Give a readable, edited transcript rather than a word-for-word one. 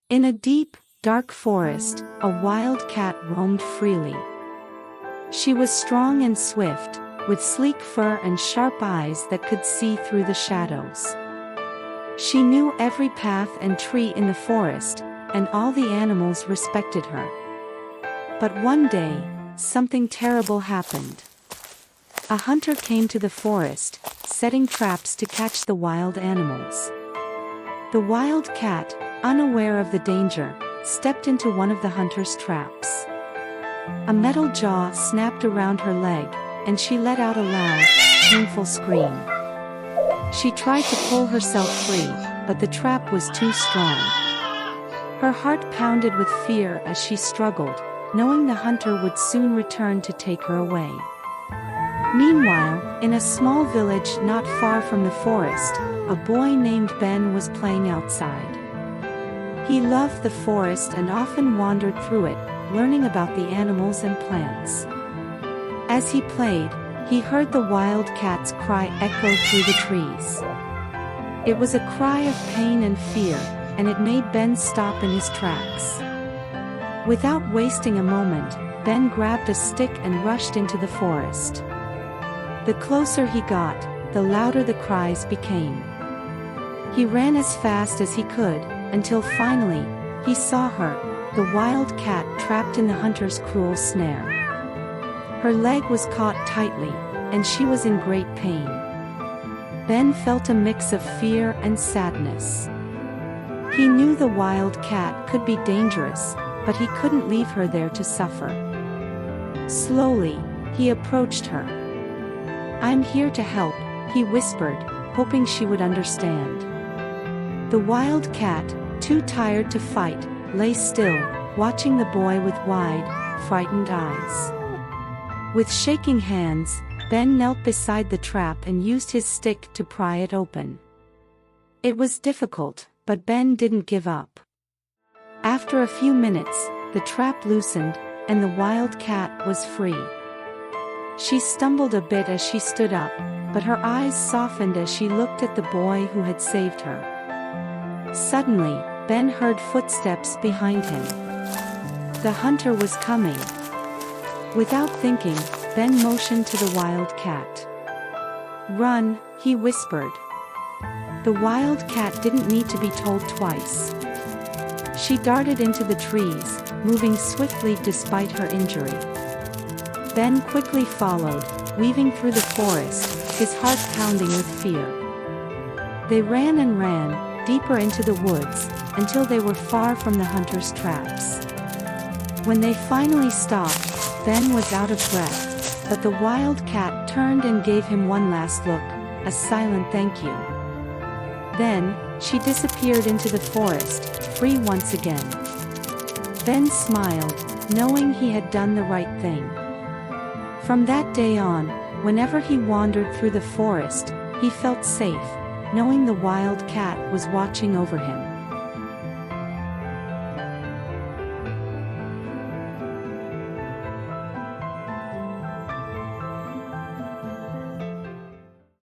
In a deep, dark forest, a wild cat roamed freely. She was strong and swift, with sleek fur and sharp eyes that could see through the shadows. She knew every path and tree in the forest, and all the animals respected her. But one day, something terrible happened. A hunter came to the forest, setting traps to catch the wild animals. The wild cat, unaware of the danger, stepped into one of the hunter's traps. A metal jaw snapped around her leg, and she let out a loud, painful scream. She tried to pull herself free, but the trap was too strong. Her heart pounded with fear as she struggled, knowing the hunter would soon return to take her away. Meanwhile, in a small village not far from the forest, a boy named Ben was playing outside. He loved the forest and often wandered through it, learning about the animals and plants. As he played, he heard the wild cat's cry echo through the trees. It was a cry of pain and fear, and it made Ben stop in his tracks. Without wasting a moment, Ben grabbed a stick and rushed into the forest. The closer he got, the louder the cries became. He ran as fast as he could, until finally, he saw her, the wild cat trapped in the hunter's cruel snare. Her leg was caught tightly, and she was in great pain. Ben felt a mix of fear and sadness. He knew the wild cat could be dangerous, but he couldn't leave her there to suffer. Slowly, he approached her. "I'm here to help," he whispered, hoping she would understand. The wild cat, too tired to fight, lay still, watching the boy with wide, frightened eyes. With shaking hands, Ben knelt beside the trap and used his stick to pry it open. It was difficult, but Ben didn't give up. After a few minutes, the trap loosened, and the wild cat was free. She stumbled a bit as she stood up, but her eyes softened as she looked at the boy who had saved her. Suddenly, Ben heard footsteps behind him. The hunter was coming. Without thinking, Ben motioned to the wild cat. "Run," he whispered. The wild cat didn't need to be told twice. She darted into the trees, moving swiftly despite her injury. Ben quickly followed, weaving through the forest, his heart pounding with fear. They ran and ran, deeper into the woods, until they were far from the hunter's traps. When they finally stopped, Ben was out of breath, but the wild cat turned and gave him one last look, a silent thank you. Then, she disappeared into the forest, free once again. Ben smiled, knowing he had done the right thing. From that day on, whenever he wandered through the forest, he felt safe, knowing the wild cat was watching over him.